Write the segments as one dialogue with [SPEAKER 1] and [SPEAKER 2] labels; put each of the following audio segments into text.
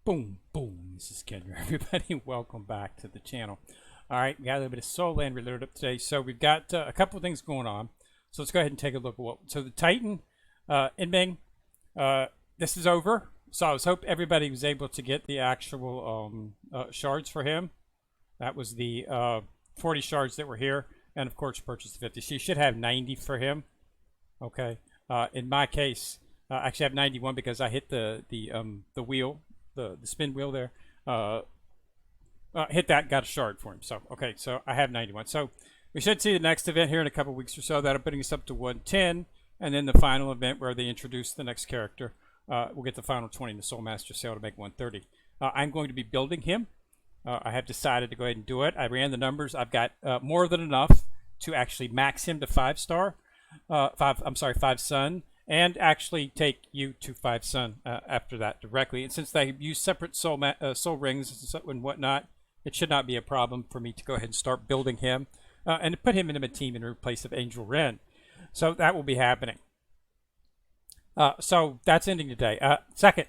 [SPEAKER 1] Boom, boom. This is Kendra. Everybody, welcome back to the channel. All right, we got a little bit of Soul Land reloaded up today. So we've got a couple of things going on. So let's go ahead and take a look at what. So the Titan Enming, this is over. So I was hoping everybody was able to get the actual shards for him. That was the 40 shards that were here, and of course purchased the 50. So you should have 90 for him. Okay. In my case, I actually have 91 because I hit the wheel. The spin wheel there, hit that, got a shard for him. So okay, so I have 91. So we should see the next event here in a couple weeks or so. That'll putting us up to 110, and then the final event where they introduce the next character. We'll get the final 20 in the Soul Master sale to make 130. I'm going to be building him. I have decided to go ahead and do it. I ran the numbers. I've got more than enough to actually max him to 5-star. I'm sorry, 5 sun. And actually take you to 5 sun after that directly. And since they use separate soul rings and whatnot, it should not be a problem for me to go ahead and start building him and to put him into my team in place of Angel Wren. So that will be happening. So that's ending today. Second,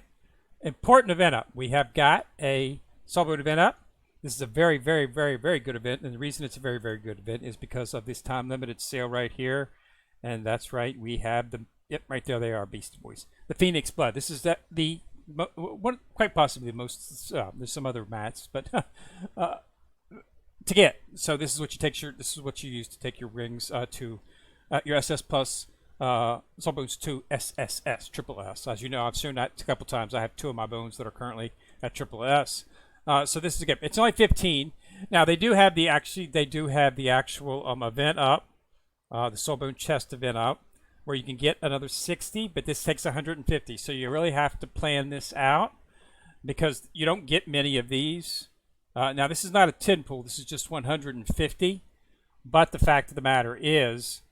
[SPEAKER 1] important event up. We have got a Soulboat event up. This is a very, very, very, very good event. And the reason it's a very, very good event is because of this time limited sale right here. And that's right, we have the yep, right there they are, Beastie Boys. The Phoenix Blood. This is the one, quite possibly the most. There's some other mats, but to get. So this is what you take your. This is what you use to take your rings to your SS plus soul bones to SSS Triple S. As you know, I've shown that a couple times. I have 2 of my bones that are currently at Triple S. So this is a gift. It's only 15. Now they do have the actual event up, the Soul Bone Chest event up, where you can get another 60, but this takes 150. So you really have to plan this out because you don't get many of these. Now, this is not a 10 pool. This is just 150. But the fact of the matter is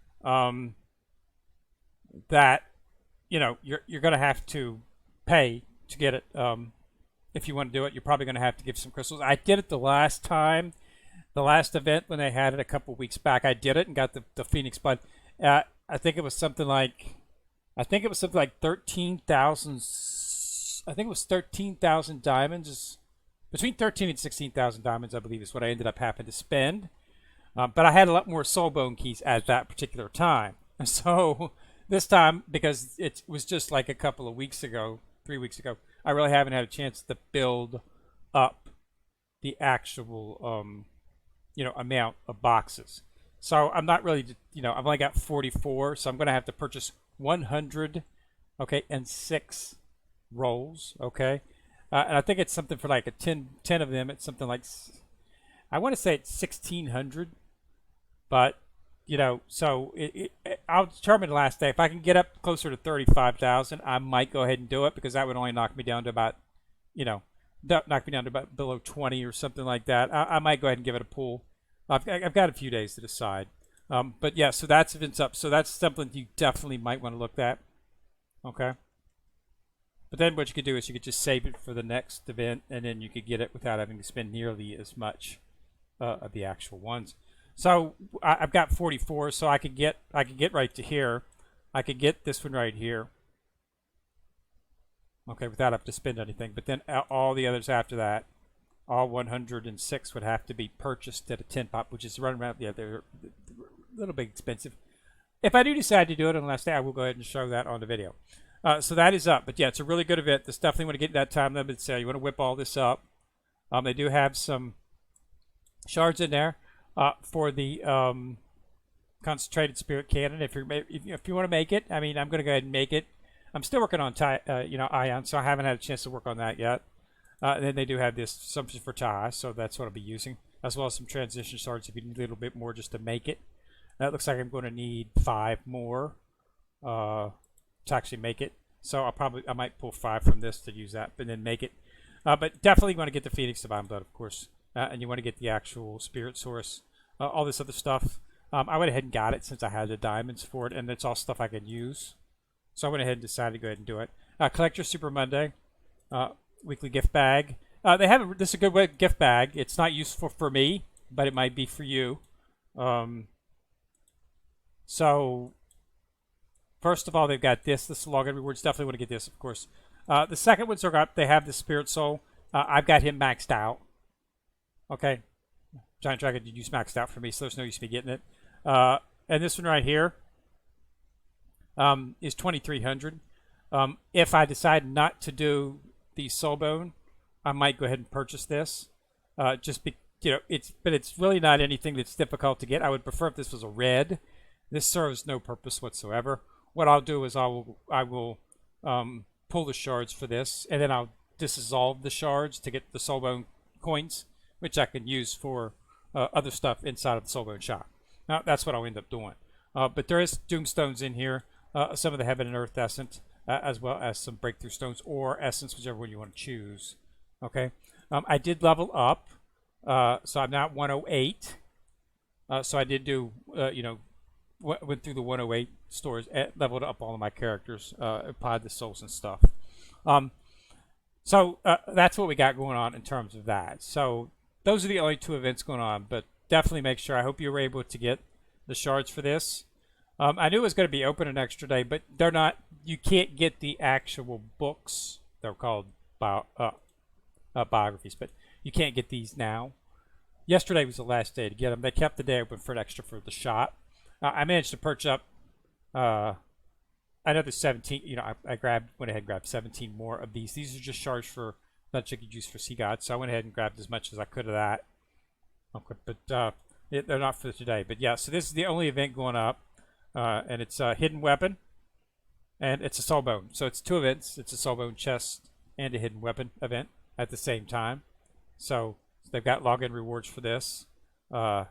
[SPEAKER 1] that, you know, you're going to have to pay to get it. If you want to do it, you're probably going to have to give some crystals. I did it the last time, the last event when they had it a couple weeks back. I did it and got the Phoenix Blood. I think it was something like 13,000. I think it was 13,000 diamonds. Between 13 and 16,000 diamonds, I believe, is what I ended up having to spend. But I had a lot more soul bone keys at that particular time. So this time, because it was just like a couple of weeks ago, 3 weeks ago, I really haven't had a chance to build up the actual, amount of boxes. So I'm not really, I've only got 44, so I'm going to have to purchase 100, okay, and 6 rolls, okay? And I think it's something for like 10 of them. It's something like, I want to say it's 1,600, but, so I'll determine the last day. If I can get up closer to 35,000, I might go ahead and do it because that would only knock me down to about, knock me down to about below 20 or something like that. I might go ahead and give it a pull. I've got a few days to decide. But yeah, so that's events up. So that's something you definitely might want to look at. Okay. But then what you could do is you could just save it for the next event, and then you could get it without having to spend nearly as much of the actual ones. So I've got 44, so I could get right to here. I could get this one right here. Okay, without having to spend anything. But then all the others after that, all 106 would have to be purchased at a 10 pop, which is running around. Yeah, they're a little bit expensive. If I do decide to do it on the last day, I will go ahead and show that on the video. So that is up. But yeah, it's a really good event. This definitely want to get that time limited sale. You want to whip all this up. They do have some shards in there for the concentrated spirit cannon. If you want to make it, I mean, I'm going to go ahead and make it. I'm still working on ion, so I haven't had a chance to work on that yet. And then they do have this something for tie, so that's what I'll be using, as well as some transition shards if you need a little bit more just to make it. That looks like I'm going to need 5 more to actually make it. So I might pull 5 from this to use that, and then make it. But definitely want to get the Phoenix Divine Blood, of course, and you want to get the actual Spirit Source, all this other stuff. I went ahead and got it since I had the diamonds for it, and it's all stuff I can use. So I went ahead and decided to go ahead and do it. Collect your Super Monday. Weekly gift bag. This is a good gift bag. It's not useful for me, but it might be for you. So first of all, they've got this. This is login rewards. Definitely want to get this, of course. The second ones are up. They have the Spirit Soul. I've got him maxed out. Okay, Giant Dragon did use maxed out for me, so there's no use me getting it. And this one right here is 2,300. If I decide not to do the Soulbone, I might go ahead and purchase this. Just be, but it's really not anything that's difficult to get. I would prefer if this was a red. This serves no purpose whatsoever. What I'll do is I will pull the shards for this, and then I'll dissolve the shards to get the Soulbone coins, which I can use for other stuff inside of the Soulbone shop. Now, that's what I'll end up doing. But there is Doomstones in here, some of the Heaven and Earth Essence, as well as some Breakthrough Stones or Essence, whichever one you want to choose. Okay, I did level up, so I'm now at 108. So I did do, went through the 108 stores, leveled up all of my characters, applied the souls and stuff. So that's what we got going on in terms of that. So those are the only two events going on, but definitely make sure. I hope you were able to get the shards for this. I knew it was going to be open an extra day, but they're not. You can't get the actual books. They're called biographies, but you can't get these now. Yesterday was the last day to get them. They kept the day open for an extra for the shop. I managed to purchase up another 17. I went ahead and grabbed 17 more of these. These are just shards for that you could use for Sea Gods, so I went ahead and grabbed as much as I could of that. Okay, but they're not for today. But yeah, so this is the only event going up, and it's a hidden weapon, and it's a Soulbone. So it's two events. It's a Soulbone chest and a hidden weapon event at the same time. So they've got login rewards for this, and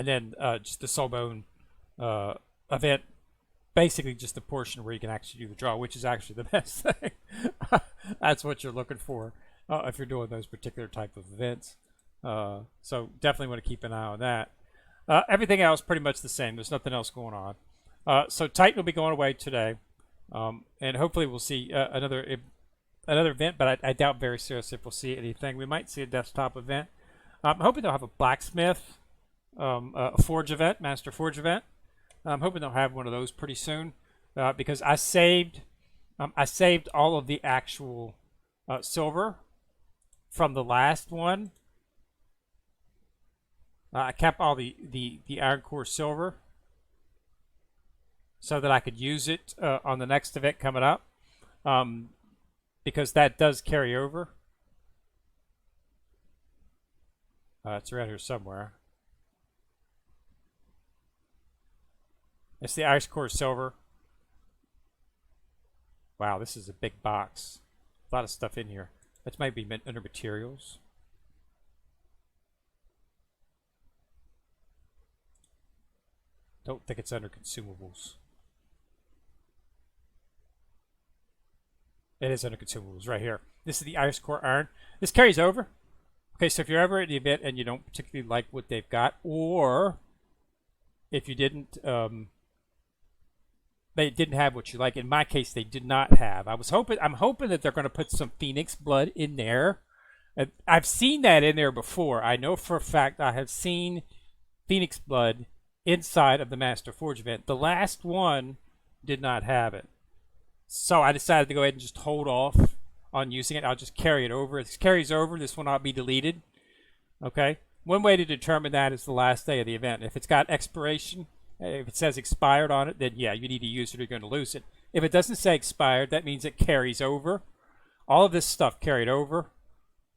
[SPEAKER 1] then just the Soulbone event. Basically, just the portion where you can actually do the draw, which is actually the best thing. That's what you're looking for if you're doing those particular type of events. So definitely want to keep an eye on that. Everything else pretty much the same. There's nothing else going on. So Titan will be going away today, and hopefully we'll see another event. But I doubt very seriously if we'll see anything. We might see a desktop event. I'm hoping they'll have a blacksmith, a forge event, master forge event. I'm hoping they'll have one of those pretty soon, because I saved all of the actual silver from the last one. I kept all the iron core silver so that I could use it on the next event coming up, because that does carry over. It's around here somewhere. It's the ice core silver. Wow, this is a big box. A lot of stuff in here. That might be under materials. Don't think it's under consumables. It is under consumables right here. This is the ice core iron. This carries over. Okay, so if you're ever at the event and you don't particularly like what they've got, or if you didn't, they didn't have what you like. In my case, they did not have. I'm hoping that they're going to put some Phoenix blood in there. I've seen that in there before. I know for a fact I have seen Phoenix blood inside of the Master Forge event. The last one did not have it. So I decided to go ahead and just hold off on using it. I'll just carry it over. If it carries over, this will not be deleted. Okay? One way to determine that is the last day of the event. If it's got expiration, if it says expired on it, then yeah, you need to use it or you're going to lose it. If it doesn't say expired, that means it carries over. All of this stuff carried over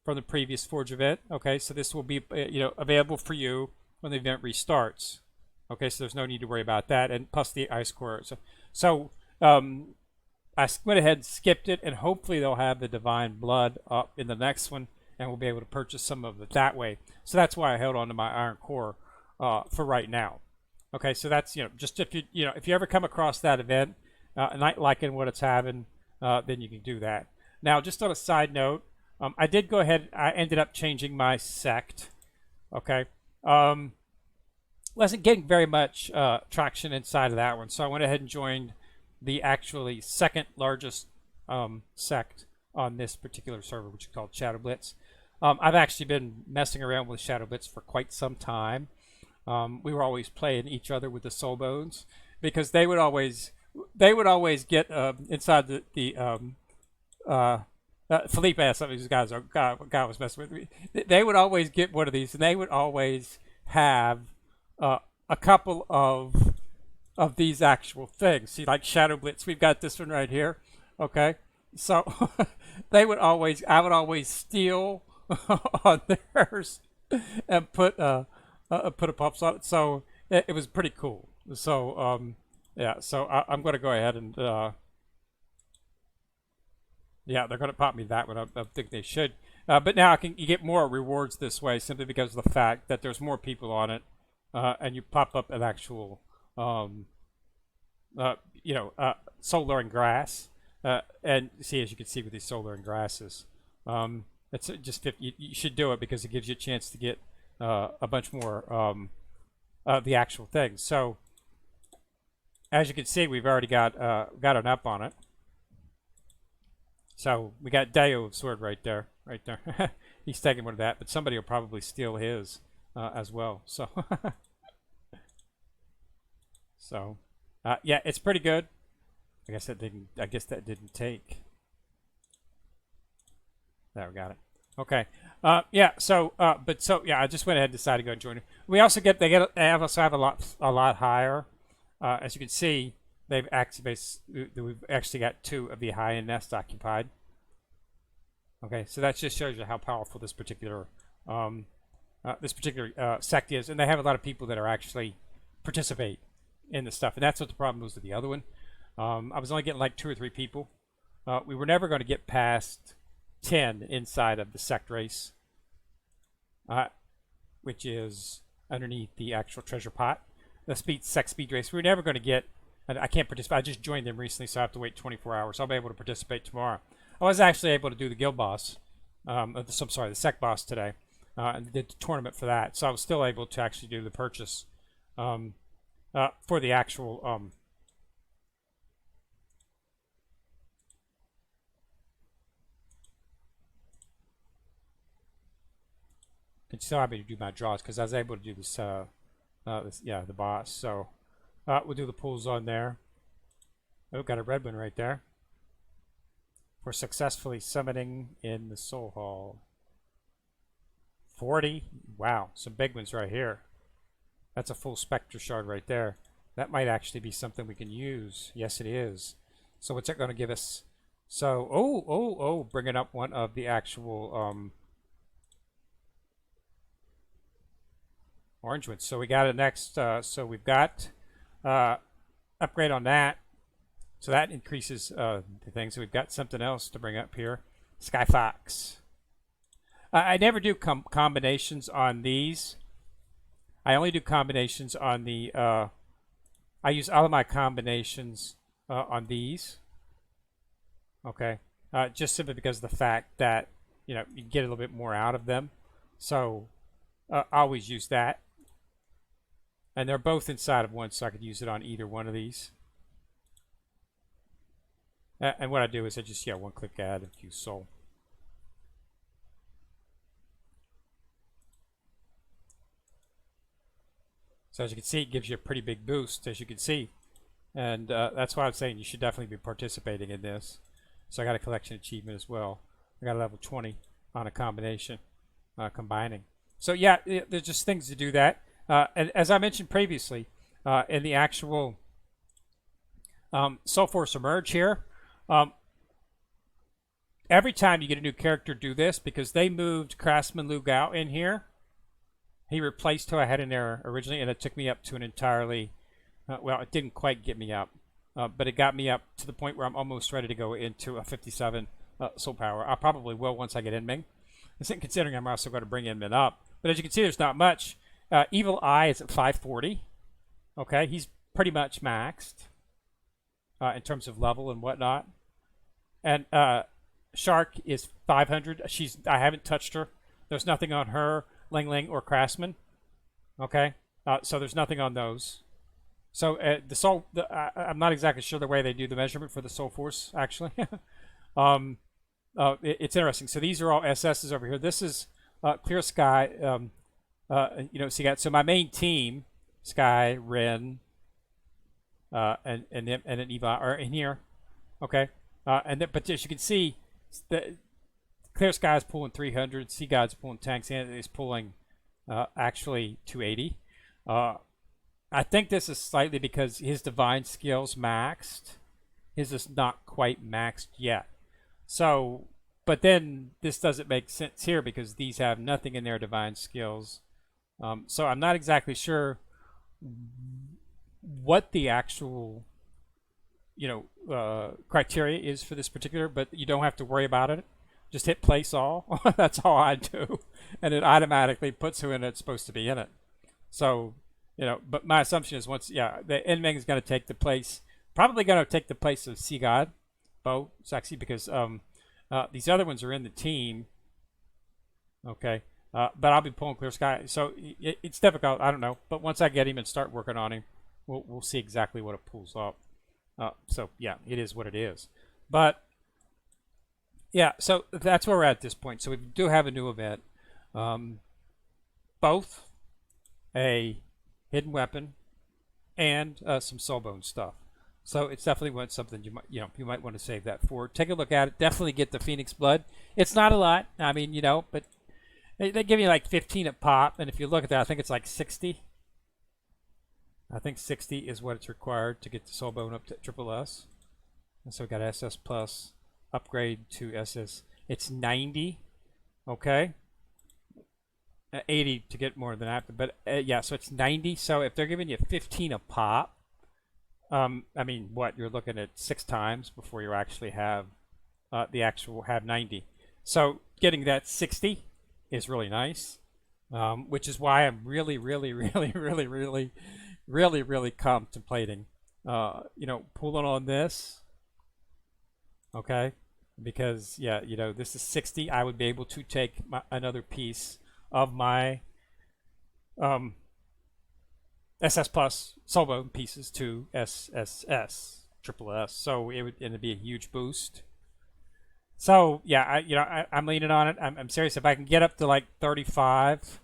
[SPEAKER 1] from the previous Forge event. Okay, so this will be available for you when the event restarts. Okay, so there's no need to worry about that, and plus the ice core. So I went ahead and skipped it, and hopefully they'll have the Divine Blood up in the next one, and we'll be able to purchase some of it that way. So that's why I held on to my iron core for right now. Okay, so that's just if you ever come across that event and not liking what it's having, then you can do that. Now, just on a side note, I did go ahead. I ended up changing my sect. Okay, wasn't getting very much traction inside of that one, so I went ahead and joined the actually second largest sect on this particular server, which is called Shadow Blitz. I've actually been messing around with Shadow Blitz for quite some time. We were always playing each other with the Soulbones because they would always get inside the Felipe asked some of these guys. God was messing with me. They would always get one of these, and they would always have a couple of these actual things. See, like Shadow Blitz, we've got this one right here. Okay, so I would always steal on theirs and put a pups on it. So it was pretty cool. So yeah, so I'm going to go ahead and yeah, they're going to pop me that one. I think they should. But now you get more rewards this way simply because of the fact that there's more people on it, and you pop up an actual, solar and grass. And see, as you can see with these solar and grasses, it's just 50. You should do it because it gives you a chance to get a bunch more of the actual things. So, as you can see, we've already got an up on it. So we got Deo sword right there. He's taking one of that, but somebody will probably steal his as well. So, so yeah, it's pretty good. I guess that didn't take. There, we got it. Okay. Yeah. So, yeah, I just went ahead and decided to go and join it. We also they also have a lot higher. As you can see, we've actually got 2 of the high-end nests occupied. Okay, so that just shows you how powerful this particular sect is, and they have a lot of people that are actually participate in the stuff, and that's what the problem was with the other one. I was only getting like 2 or 3 people. We were never going to get past 10 inside of the sect race, which is underneath the actual treasure pot. The sect speed race. We were never going to get. I can't participate. I just joined them recently, so I have to wait 24 hours. I'll be able to participate tomorrow. I was actually able to do the guild boss. The sect boss today, and did the tournament for that. So I was still able to actually do the purchase for the actual. Can still have me to do my draws because I was able to do this. The boss. So we'll do the pulls on there. Oh, got a red one right there. For successfully summoning in the Soul Hall. 40. Wow, some big ones right here. That's a full Spectre shard right there. That might actually be something we can use. Yes, it is. So what's that going to give us? So, bringing up one of the actual orange ones. So we got it next. So we've got upgrade on that. So that increases the thing. So we've got something else to bring up here. Sky Fox. I never do combinations on these. I only do combinations on the. I use all of my combinations on these. Okay, just simply because of the fact that you get a little bit more out of them. So I always use that, and they're both inside of one, so I could use it on either one of these. And what I do is I just one click add and use soul. So as you can see, it gives you a pretty big boost, as you can see. And that's why I'm saying you should definitely be participating in this. So I got a collection achievement as well. I got a level 20 on a combination, combining. So yeah, there's just things to do that. And as I mentioned previously, in the actual Soul Force Emerge here, every time you get a new character, do this, because they moved Craftsman Lugao in here. He replaced who I had in there originally, and it took me up to an entirely, well, it didn't quite get me up, but it got me up to the point where I'm almost ready to go into a 57 soul power. I probably will once I get Enming. Considering I'm also going to bring Enming up. But as you can see, there's not much. Evil Eye is at 540. Okay, he's pretty much maxed in terms of level and whatnot. And Shark is 500. I haven't touched her. There's nothing on her, Ling Ling, or Craftsman. Okay, so there's nothing on those. So I'm not exactly sure the way they do the measurement for the Soul Force, actually. It's interesting. So these are all SSs over here. This is Clear Sky. So my main team, Sky, Ren, and an Eva are in here. Okay, but as you can see, Clear Sky is pulling 300. Sea God's pulling tanks, and is pulling actually 280. I think this is slightly because his divine skills maxed. His is not quite maxed yet. So, but then this doesn't make sense here because these have nothing in their divine skills. So I'm not exactly sure what the actual, criteria is for this particular, but you don't have to worry about it. Just hit place all. That's all I do. And it automatically puts who in it's supposed to be in it. So, but my assumption is the Enming is going to take the place, probably going to take the place of Sea God, Bo, Sexy, because these other ones are in the team. Okay. But I'll be pulling Clear Sky. So it's difficult. I don't know. But once I get him and start working on him, we'll see exactly what it pulls up. So, yeah, it is what it is. But, yeah, so that's where we're at this point. So we do have a new event. Both a hidden weapon and some soulbone stuff. So it's definitely something you might want to save that for. Take a look at it. Definitely get the Phoenix Blood. It's not a lot. I mean, but they give you like 15 at pop. And if you look at that, I think it's like 60. I think 60 is what it's required to get the soulbone up to SSS. And so we got SS plus upgrade to SS. It's 90. Okay. 80 to get more than that. But yeah, so it's 90. So if they're giving you 15 a pop, I mean, you're looking at 6 times before you actually have have 90. So getting that 60 is really nice, which is why I'm really contemplating, pulling on this. Okay, because this is 60. I would be able to take another piece of my SS plus soulbone pieces to SSS So it'd be a huge boost. So yeah, I'm leaning on it. I'm serious. If I can get up to like 35,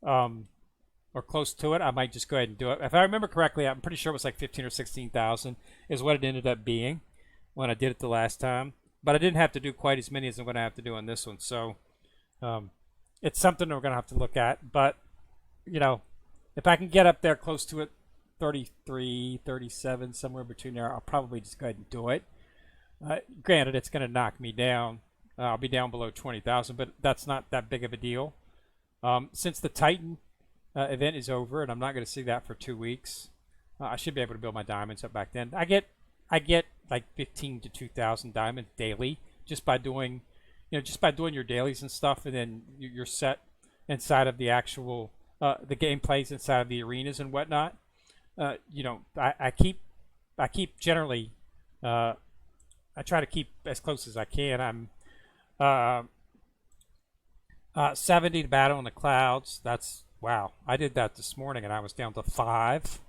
[SPEAKER 1] or close to it, I might just go ahead and do it. If I remember correctly, I'm pretty sure it was like 15 or 16,000 is what it ended up being when I did it the last time. But I didn't have to do quite as many as I'm going to have to do on this one. So it's something we're going to have to look at. But if I can get up there close to it, 33, 37, somewhere between there, I'll probably just go ahead and do it. Granted, it's going to knock me down. I'll be down below 20,000, but that's not that big of a deal. Since the Titan event is over, and I'm not going to see that for 2 weeks, I should be able to build my diamonds up back then. I get like 15 to 2,000 diamonds daily just by doing, your dailies and stuff, and then you're set inside of the actual the gameplays inside of the arenas and whatnot. I keep generally. I try to keep as close as I can. I'm 70 to battle in the clouds. That's wow. I did that this morning and I was down to 5.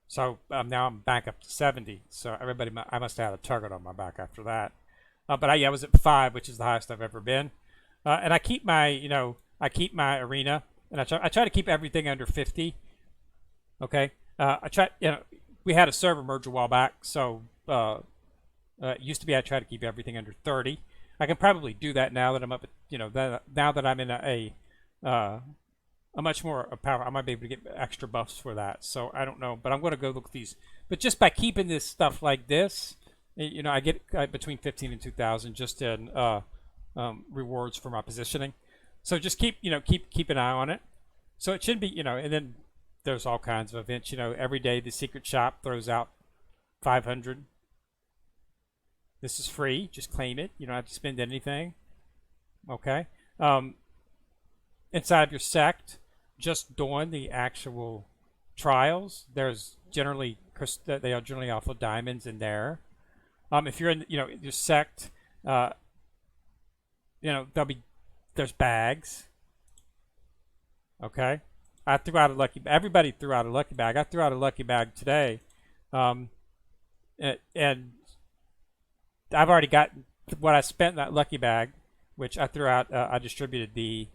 [SPEAKER 1] So now I'm back up to 70. So I must have had a target on my back after that. But I was at 5, which is the highest I've ever been. And I keep my arena, and I try to keep everything under 50. Okay. I try. We had a server merge a while back, so it used to be I try to keep everything under 30. I can probably do that now that I'm up at, now that I'm in a much more power. I might be able to get extra buffs for that. So I don't know, but I'm going to go look at these. But just by keeping this stuff like this, I get between 15 and 2,000 just in rewards for my positioning. So just keep an eye on it. So it should be, and then there's all kinds of events. Every day the secret shop throws out 500. This is free. Just claim it. You don't have to spend anything. Okay. Inside of your sect, just doing the actual trials, there's generally they are generally awful diamonds in there. If you're in your sect, there's bags. Okay. I threw out a lucky. Everybody threw out a lucky bag. I threw out a lucky bag today, and I've already got what I spent in that lucky bag, which I threw out. I distributed the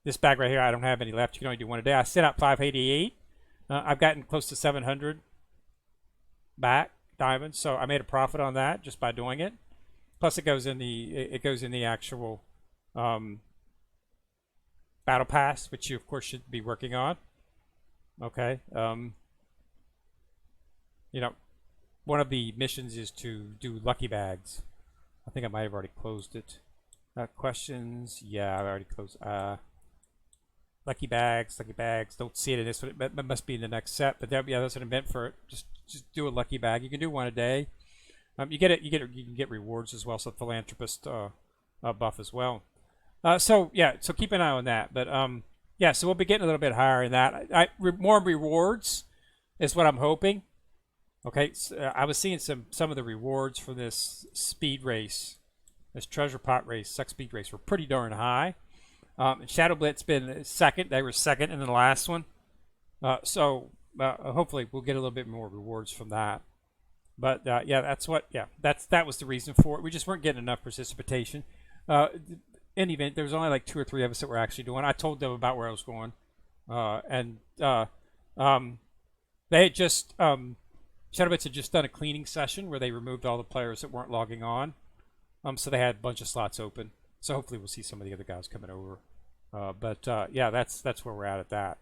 [SPEAKER 1] this bag right here. I don't have any left. You can only do one a day. I sent out 588. I've gotten close to 700 back diamonds, so I made a profit on that just by doing it. Plus, it goes in the actual battle pass, which you of course should be working on. Okay. You know, one of the missions is to do lucky bags. I think I might have already closed it. Questions? Yeah, I already closed. Lucky bags. Don't see it in this one. It must be in the next set. But yeah, that's what I meant for it. Just do a lucky bag. You can do one a day. You can get rewards as well. So philanthropist buff as well. So keep an eye on that. But yeah, so we'll be getting a little bit higher in that. More rewards is what I'm hoping. Okay, so, I was seeing some of the rewards for this speed race, this treasure pot race, sex speed race, were pretty darn high. Shadow Blitz been second. They were second in the last one. So hopefully we'll get a little bit more rewards from that. But yeah, that was the reason for it. We just weren't getting enough precipitation. In the event, there was only like 2 or 3 of us that were actually doing. I told them about where I was going, and they had just Shadow Blitz had just done a cleaning session where they removed all the players that weren't logging on. So they had a bunch of slots open. So hopefully we'll see some of the other guys coming over. But yeah, that's where we're at that.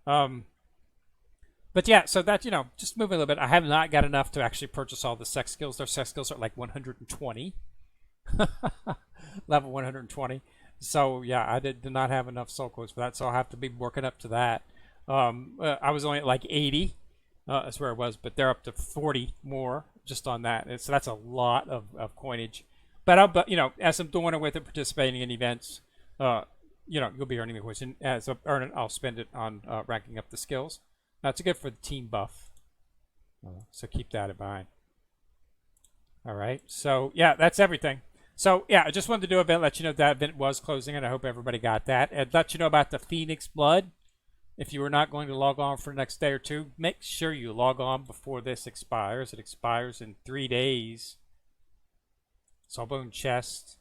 [SPEAKER 1] But yeah, so that, just moving a little bit. I have not got enough to actually purchase all the sex skills. Their sex skills are like 120. Level 120. So yeah, I did not have enough soul codes for that. So I'll have to be working up to that. I was only at like 80. That's where I was, but they're up to 40 more just on that. And so that's a lot of coinage. But as I'm doing it with it, participating in events, you'll be earning the coins. And as I earn it, I'll spend it on ranking up the skills. That's good for the team buff. So keep that in mind. All right. So yeah, that's everything. So yeah, I just wanted to do an event, let you know that event was closing, and I hope everybody got that. And let you know about the Phoenix Blood. If you are not going to log on for the next day or two, make sure you log on before this expires. It expires in 3 days. Sawbone Chest.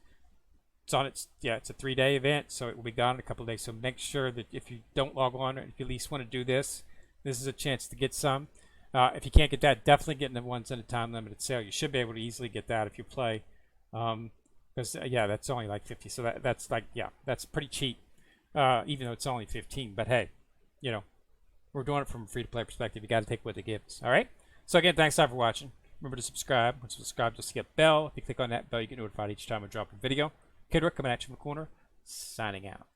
[SPEAKER 1] It's a 3-day event, so it will be gone in a couple of days. So make sure that if you don't log on, or if you at least want to do this, this is a chance to get some. If you can't get that, definitely get the ones in a time limited sale. You should be able to easily get that if you play. Because yeah, that's only like 50. So that's like, yeah, that's pretty cheap. Even though it's only 15. But hey, we're doing it from a free-to-play perspective. You got to take what it gives. All right. So again, thanks a lot for watching. Remember to subscribe. Once you subscribe, you'll see a bell. If you click on that bell, you get notified each time I drop a video. Kid Rick coming at you from the corner, signing out.